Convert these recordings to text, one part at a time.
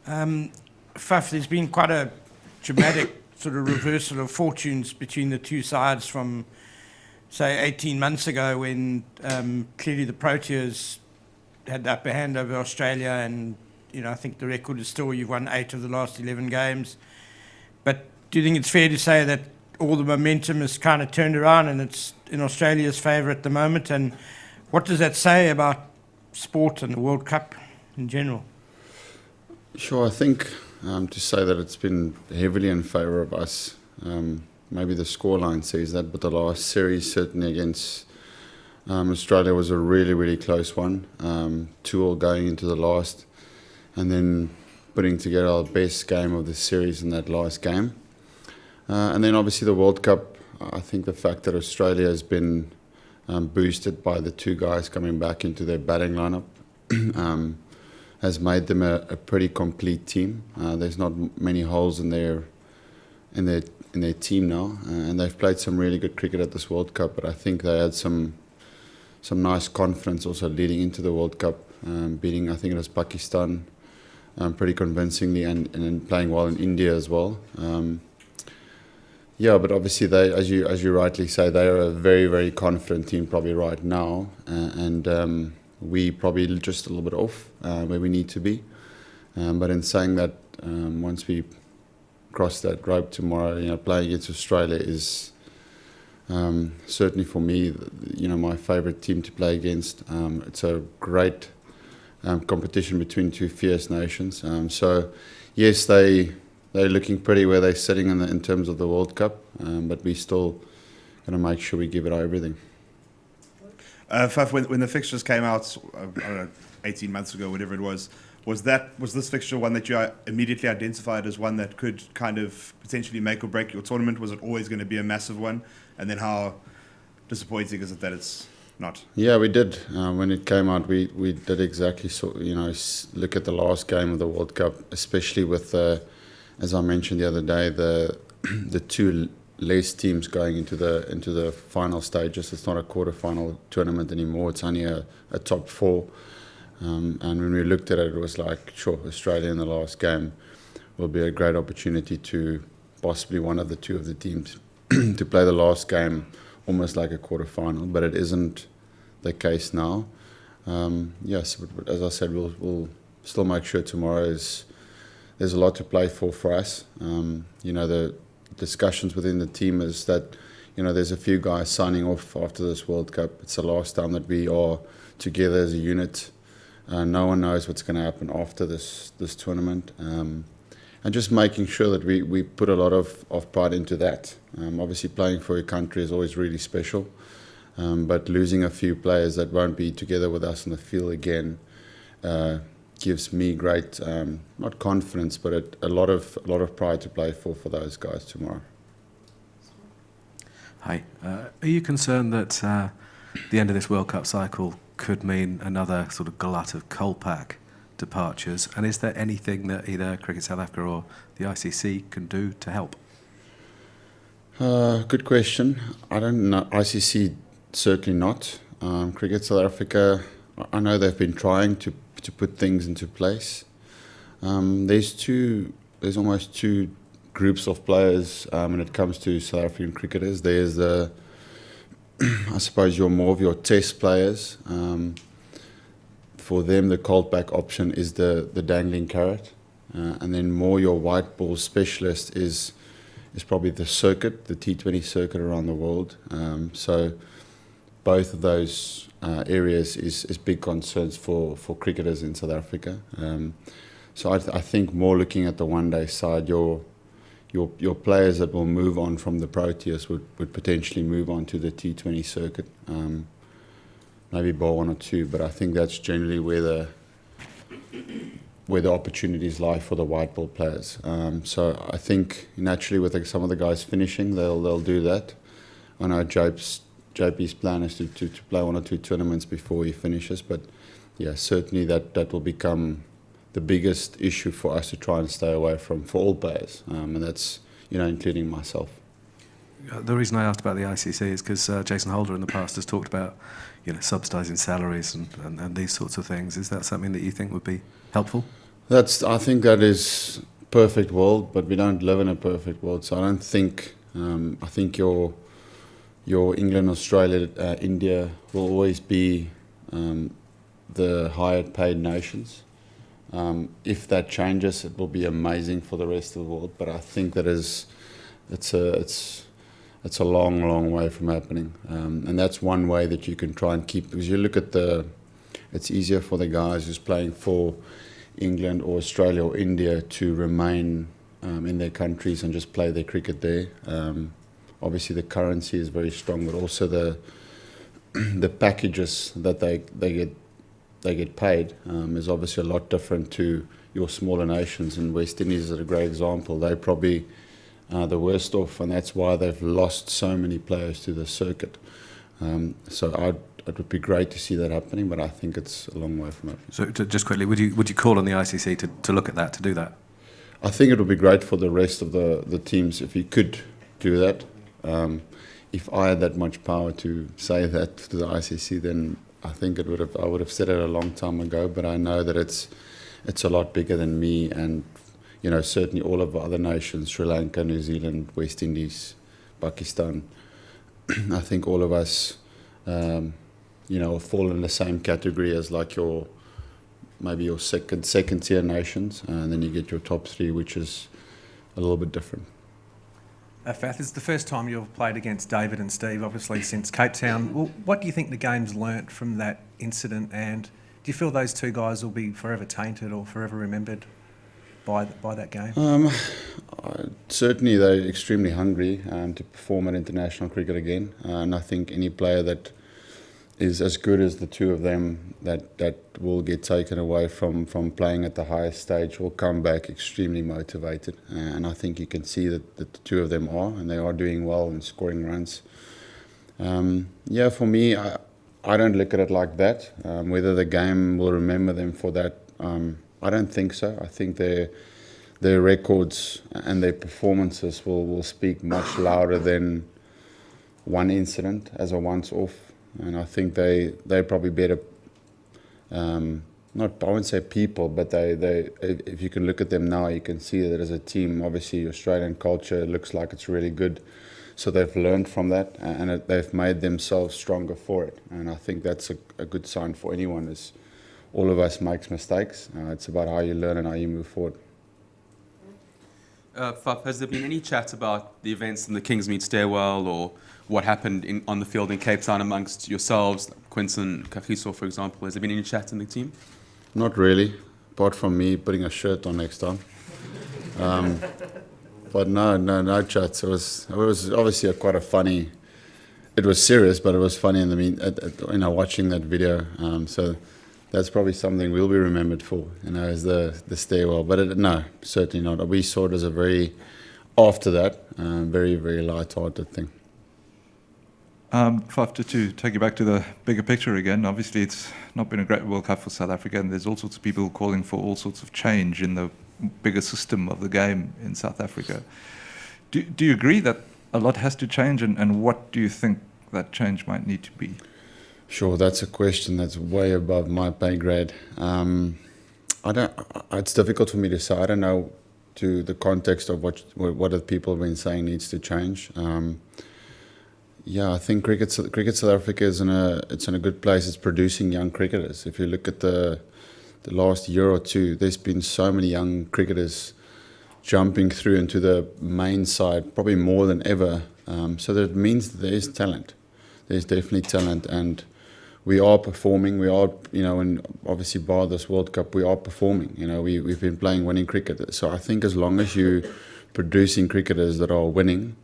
Faf, there's been quite a dramatic sort of reversal of fortunes between the two sides from, say, 18 months ago when clearly the Proteas had the upper hand over Australia, and I think the record is still you've won 8 of the last 11 games. But do you think it's fair to say that all the momentum is kind of turned around and it's in Australia's favour at the moment? And what does that say about sport and the World Cup in general? Sure, I think to say that it's been heavily in favour of us, maybe the scoreline says that, but the last series certainly against Australia was a really, really close one. 2-2 going into the last, and then putting together our best game of the series in that last game. And then obviously the World Cup, I think the fact that Australia has been boosted by the 2 guys coming back into their batting lineup has made them a pretty complete team. There's not many holes in their team now, and they've played some really good cricket at this World Cup. But I think they had some nice confidence also leading into the World Cup, beating, I think it was Pakistan pretty convincingly, and then playing well in India as well. But obviously they, as you rightly say, they are a very, very confident team probably right now, and we probably just a little bit off where we need to be. But in saying that, once we cross that rope tomorrow, playing against Australia is certainly for me, my favourite team to play against. It's a great competition between 2 fierce nations. So yes, they're looking pretty where they're sitting in terms of the World Cup, but we still going to make sure we give it everything. Faf, when the fixtures came out, I don't know, 18 months ago, whatever it was this fixture one that you immediately identified as one that could kind of potentially make or break your tournament? Was it always going to be a massive one? And then how disappointing is it that it's not? Yeah, we did. When it came out, we did exactly look at the last game of the World Cup, especially with, as I mentioned the other day, the 2 less teams going into the final stages. It's not a quarter-final tournament anymore. It's only a top 4. And when we looked at it, it was like, sure, Australia in the last game will be a great opportunity to possibly one of the 2 of the teams to play the last game almost like a quarter-final. But it isn't the case now. Yes, but as I said, we'll still make sure tomorrow there's a lot to play for us. The discussions within the team is that there's a few guys signing off after this World Cup. It's the last time that we are together as a unit. No one knows what's going to happen after this tournament, and just making sure that we put a lot of pride into that. Obviously playing for your country is always really special, but losing a few players that won't be together with us in the field again gives me great, not confidence, but a lot of pride to play for those guys tomorrow. Hi. Are you concerned that the end of this World Cup cycle could mean another sort of glut of Kolpak departures? And is there anything that either Cricket South Africa or the ICC can do to help? Good question. I don't know. ICC, certainly not. Cricket South Africa, I know they've been trying to put things into place. There's almost 2 groups of players when it comes to South African cricketers. There's I suppose more of your test players. For them, the Kolpak option is the dangling carrot, and then more your white ball specialist is probably the circuit, the T20 circuit around the world. So both of those areas is big concerns for cricketers in South Africa. So I think more looking at the one-day side, your players that will move on from the Proteas would potentially move on to the T20 circuit, maybe bowl 1 or 2, but I think that's generally where the opportunities lie for the white ball players. So I think naturally with some of the guys finishing, they'll do that. I know JP's plan is to play 1 or 2 tournaments before he finishes, but yeah, certainly that will become the biggest issue for us to try and stay away from for all players, and that's including myself. The reason I asked about the ICC is because Jason Holder in the past has talked about subsidising salaries and these sorts of things. Is that something that you think would be helpful? I think that is perfect world, but we don't live in a perfect world. So I don't think. I think your England, Australia, India will always be the higher paid nations. If that changes, it will be amazing for the rest of the world. But I think that it's a long way from happening. And that's one way that you can try and keep. Because you look at it's easier for the guys who's playing for England or Australia or India to remain in their countries and just play their cricket there. Obviously, the currency is very strong, but also the packages that they get paid is obviously a lot different to your smaller nations. And West Indies is a great example. They're probably the worst off, and that's why they've lost so many players to the circuit. So it would be great to see that happening, but I think it's a long way from happening. So just quickly, would you call on the ICC to look at that, to do that? I think it would be great for the rest of the teams if you could do that. If I had that much power to say that to the ICC, then I think I would have said it a long time ago. But I know that it's a lot bigger than me, and certainly all of the other nations, Sri Lanka, New Zealand, West Indies, Pakistan. I think all of us, fall in the same category as like maybe your second tier nations, and then you get your top three, which is a little bit different. Faf, this is the first time you've played against David and Steve, obviously, since Cape Town. Well, what do you think the game's learnt from that incident, and do you feel those two guys will be forever tainted or forever remembered by that game? Certainly, they're extremely hungry to perform at international cricket again, and I think any player that is as good as the two of them that will get taken away from playing at the highest stage will come back extremely motivated, and I think you can see that the two of them are, and they are doing well and scoring runs. For me, I don't look at it like that. Whether the game will remember them for that, I don't think so. I think their records and their performances will speak much louder than one incident as a once-off. And I think they're probably better, I won't say people, but they if you can look at them now, you can see that as a team, obviously Australian culture looks like it's really good. So they've learned from that, and they've made themselves stronger for it. And I think that's a good sign for anyone, is all of us makes mistakes. It's about how you learn and how you move forward. Faf, has there been any chat about the events in the Kingsmead stairwell, or what happened on the field in Cape Town amongst yourselves, Quinton, Kagiso, for example? Has there been any chat in the team? Not really, apart from me putting a shirt on next time. But no chats. It was obviously quite a funny. It was serious, but it was funny watching that video. So that's probably something we'll be remembered for, as the stairwell. But no, certainly not. We saw it as a after that, very, very light-hearted thing. Faf, to take you back to the bigger picture again, obviously it's not been a great World Cup for South Africa, and there's all sorts of people calling for all sorts of change in the bigger system of the game in South Africa. Do you agree that a lot has to change, and what do you think that change might need to be? Sure, that's a question that's way above my pay grade. It's difficult for me to say. I don't know to the context of what the people have been saying needs to change. I think cricket South Africa is in a good place. It's producing young cricketers. If you look at the last year or two, there's been so many young cricketers jumping through into the main side, probably more than ever. So that means that there is talent. There's definitely talent, and we are performing. We are, and obviously bar this World Cup, we are performing. We've been playing winning cricket. So I think as long as you're producing cricketers that are winning,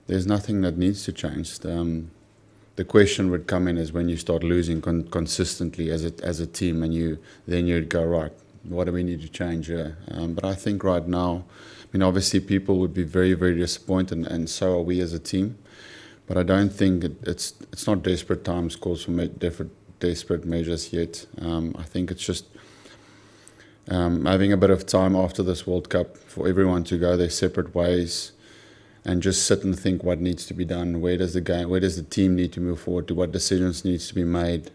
there's nothing that needs to change. The question would come in is when you start losing consistently as a team, and then you'd go, right, what do we need to change here? But I think right now, obviously people would be very, very disappointed, and so are we as a team. But I don't think it's not desperate times calls for desperate measures yet. I think it's just having a bit of time after this World Cup for everyone to go their separate ways, and just sit and think what needs to be done. Where does the team need to move forward to? What decisions needs to be made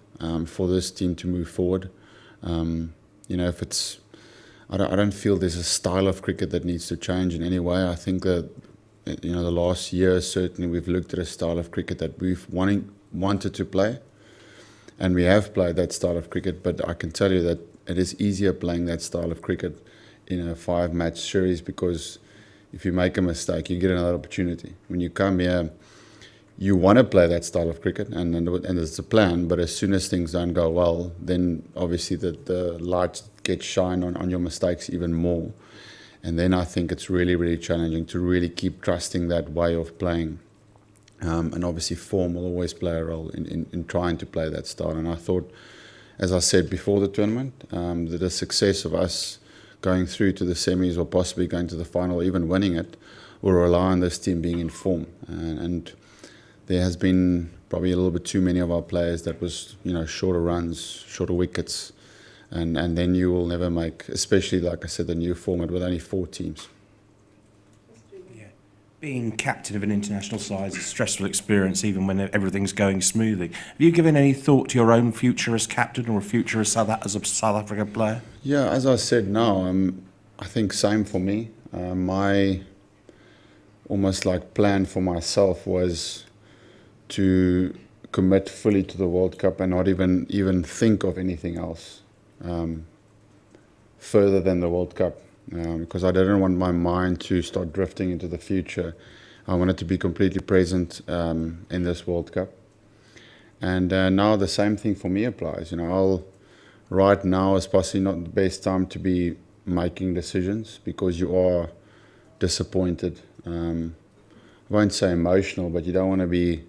for this team to move forward? If it's, I don't feel there's a style of cricket that needs to change in any way. I think that, you know, the last year, certainly we've looked at a style of cricket that we've wanted to play, and we have played that style of cricket, but I can tell you that it is easier playing that style of cricket in a 5-match series, because if you make a mistake, you get another opportunity. When you come here, you want to play that style of cricket, and it's a plan, but as soon as things don't go well, then obviously the light gets shine on your mistakes even more. And then I think it's really, really challenging to really keep trusting that way of playing. And obviously form will always play a role in trying to play that style. And I thought, as I said before the tournament, that the success of us going through to the semis or possibly going to the final, or even winning it, will rely on this team being in form. And there has been probably a little bit too many of our players that was, you know, shorter runs, shorter wickets, and then you will never make, especially like I said, the new format with only 4 teams. Yeah. Being captain of an international side is a stressful experience, even when everything's going smoothly. Have you given any thought to your own future as captain or a future as a South Africa player? Yeah, as I said now, I think same for me. My almost like plan for myself was to commit fully to the World Cup and not even think of anything else further than the World Cup, because I didn't want my mind to start drifting into the future. I wanted to be completely present in this World Cup. And now the same thing for me applies. You know, right now is possibly not the best time to be making decisions, because you are disappointed. I won't say emotional, but you don't want to be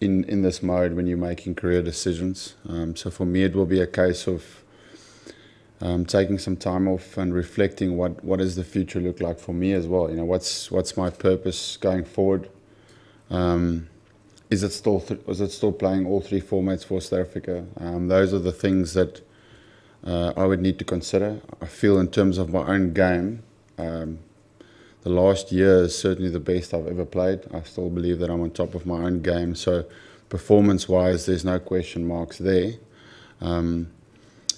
in this mode when you're making career decisions. So for me, it will be a case of taking some time off and reflecting what does the future look like for me as well. You know, what's my purpose going forward? Is it still playing all 3 formats for South Africa? Those are the things that I would need to consider. I feel in terms of my own game, the last year is certainly the best I've ever played. I still believe that I'm on top of my own game. So performance-wise, there's no question marks there.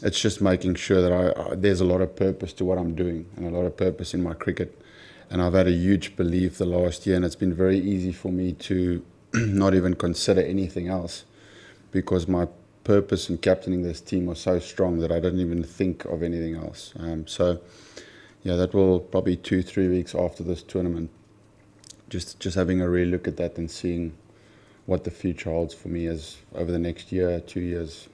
It's just making sure that there's a lot of purpose to what I'm doing and a lot of purpose in my cricket. And I've had a huge belief the last year, and it's been very easy for me to not even consider anything else, because my purpose in captaining this team was so strong that I didn't even think of anything else. So yeah, that will probably 2-3 weeks after this tournament, just having a real look at that and seeing what the future holds for me as over the next year, 2 years.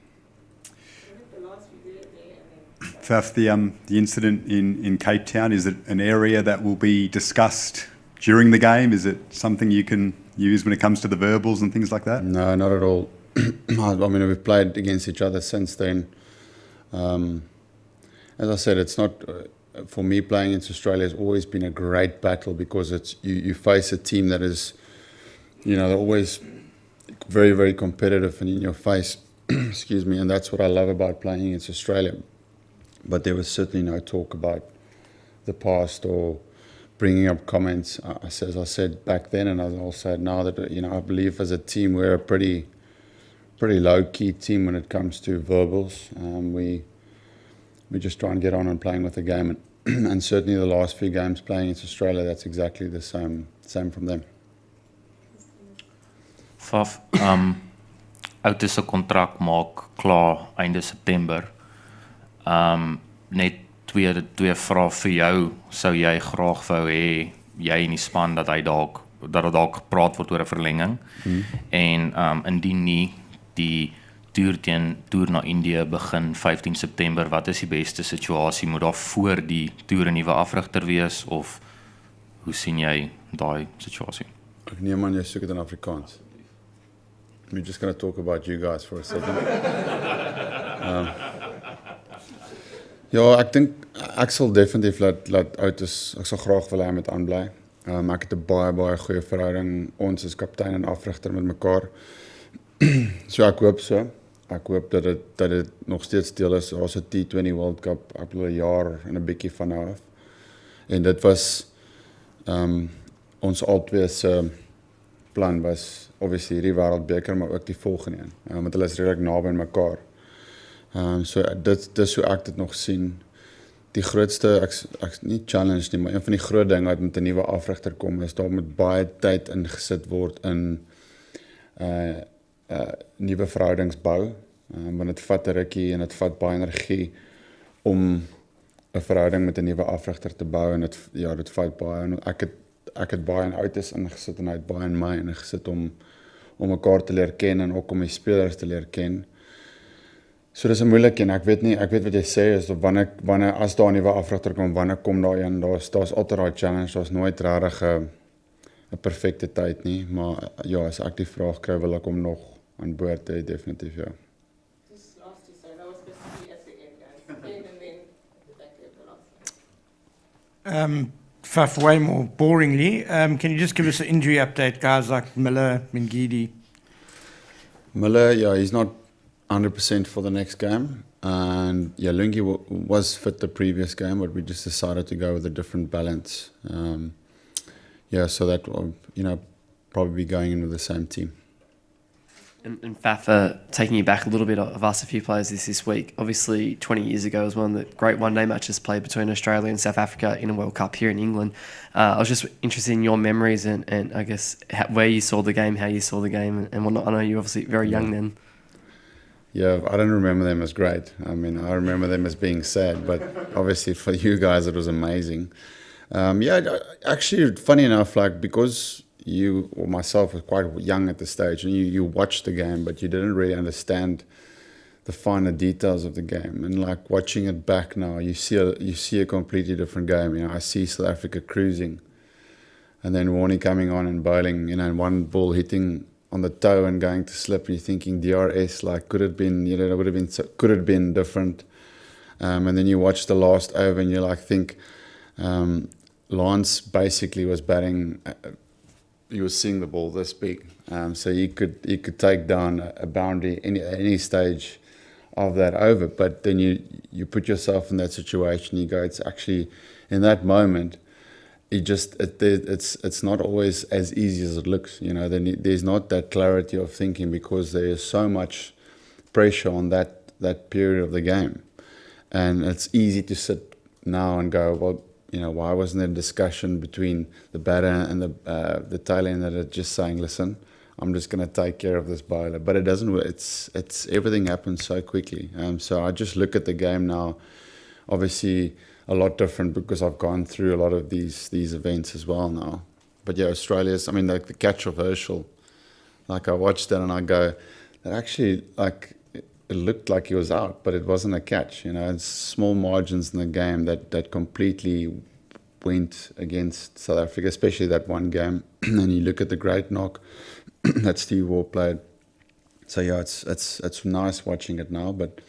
Faf, the incident in Cape Town, is it an area that will be discussed during the game? Is it something you can use when it comes to the verbals and things like that? No, not at all. I mean, we've played against each other since then. As I said, it's not... for me, playing against Australia has always been a great battle, because it's you face a team that is, you know, they're always very, very competitive and in your face. Excuse me, and that's what I love about playing against Australia. But there was certainly no talk about the past or bringing up comments. As I said back then, and I'll say it now, that, you know, I believe as a team we're a pretty low-key team when it comes to verbals. We just try and get on and playing with the game, and certainly the last few games playing against Australia, that's exactly the same from them. Faf, Oud se kontrak maak klaar einde September. Net twee vrae vir jou, sou jy graag wou hê jy in die span dat daar dalk gepraat word oor 'n verlenging, en indien nie, die toer na Indië begin 15 September, wat is die beste situasie? Moet daar voor die toer 'n nuwe afrigter wees, of hoe sien jy daai situasie? Ek neem aan jy soek dit in Afrikaans. We're just going to talk about you guys for a second. Ja, ek dink ek sal definitief laat uit is. Ek sal graag wil hy met aanbly. Ek het 'n baie goeie verhouding. Ons is kaptein en afrigter met mekaar. So ek hoop so. Ek hoop dat dit nog steeds deel is. Ons het T20 World Cup ek bedoel 'n jaar en 'n bietjie van nou af. En dit was ons albei se plan was obviously hierdie wêreldbeker, maar ook die volgende een. Want hulle is redelik naby aan mekaar. So dis hoe ek dit nog sien. die grootste ek nie challenge nie, maar een van die groot dinge wat met 'n nuwe afrigter kom is daar moet baie tyd ingesit word in nuwe verhoudings bou. Want dit vat 'n rukkie en dit vat baie energie om 'n verhouding met 'n nuwe afrigter te bou en dit vat baie en ek het baie in Outes ingesit en hy het baie in my ingesit om mekaar te leer ken en ook om die spelers te leer ken. So dis 'n moeilike en ek weet wat jy sê is of wanneer as daar 'n nuwe afrigter kom, wanneer kom daar een? Daar's altyd daai challenge, daar's nooit regtig 'n perfekte tyd nie, maar ja, as ek die vraag kry wil ek hom nog aan boord hê, definitief ja. Just last to say, that was supposed to be at the end, guys. And then back there the last. Faf, way more boringly, can you just give us an injury update, guys like Miller, Mingidi? Miller, yeah, he's not 100% for the next game. And yeah, Lungi was fit the previous game, but we just decided to go with a different balance. Yeah, so that will, probably be going in with the same team. And Faf, taking you back a little bit, I've asked a few players this week. Obviously, 20 years ago was one of the great one-day matches played between Australia and South Africa in a World Cup here in England. I was just interested in your memories and I guess where you saw the game, how you saw the game and whatnot. I know you were obviously very young then. Yeah, I don't remember them as great. I mean, I remember them as being sad, but obviously for you guys it was amazing. Yeah, actually, funny enough, like because you or myself was quite young at the stage and you watched the game, but you didn't really understand the finer details of the game. And like watching it back now, you see a completely different game. I see South Africa cruising and then Warnie coming on and bowling, and one ball hitting on the toe and going to slip, and you're thinking DRS, like could it been, could it been different? And then you watch the last over and you like think Lance basically was batting. You were seeing the ball this big, so you could take down a boundary any stage of that over. But then you put yourself in that situation. You go, it's actually in that moment. It's not always as easy as it looks. There's not that clarity of thinking because there is so much pressure on that period of the game, and it's easy to sit now and go, well, why wasn't there a discussion between the batter and the tail ender that just saying, listen, I'm just going to take care of this bowler. But it doesn't work. It's everything happens so quickly. So I just look at the game now, obviously a lot different because I've gone through a lot of these events as well now. But yeah, Australia's, like the catch of Herschel, like I watched that and I go, that actually it looked like he was out, but it wasn't a catch. It's small margins in the game that completely went against South Africa, especially that one game. And you look at the great knock that Steve Waugh played. So yeah, it's nice watching it now, but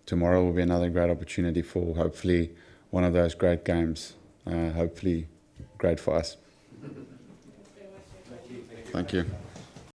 tomorrow will be another great opportunity for hopefully one of those great games. Hopefully great for us. Thank you.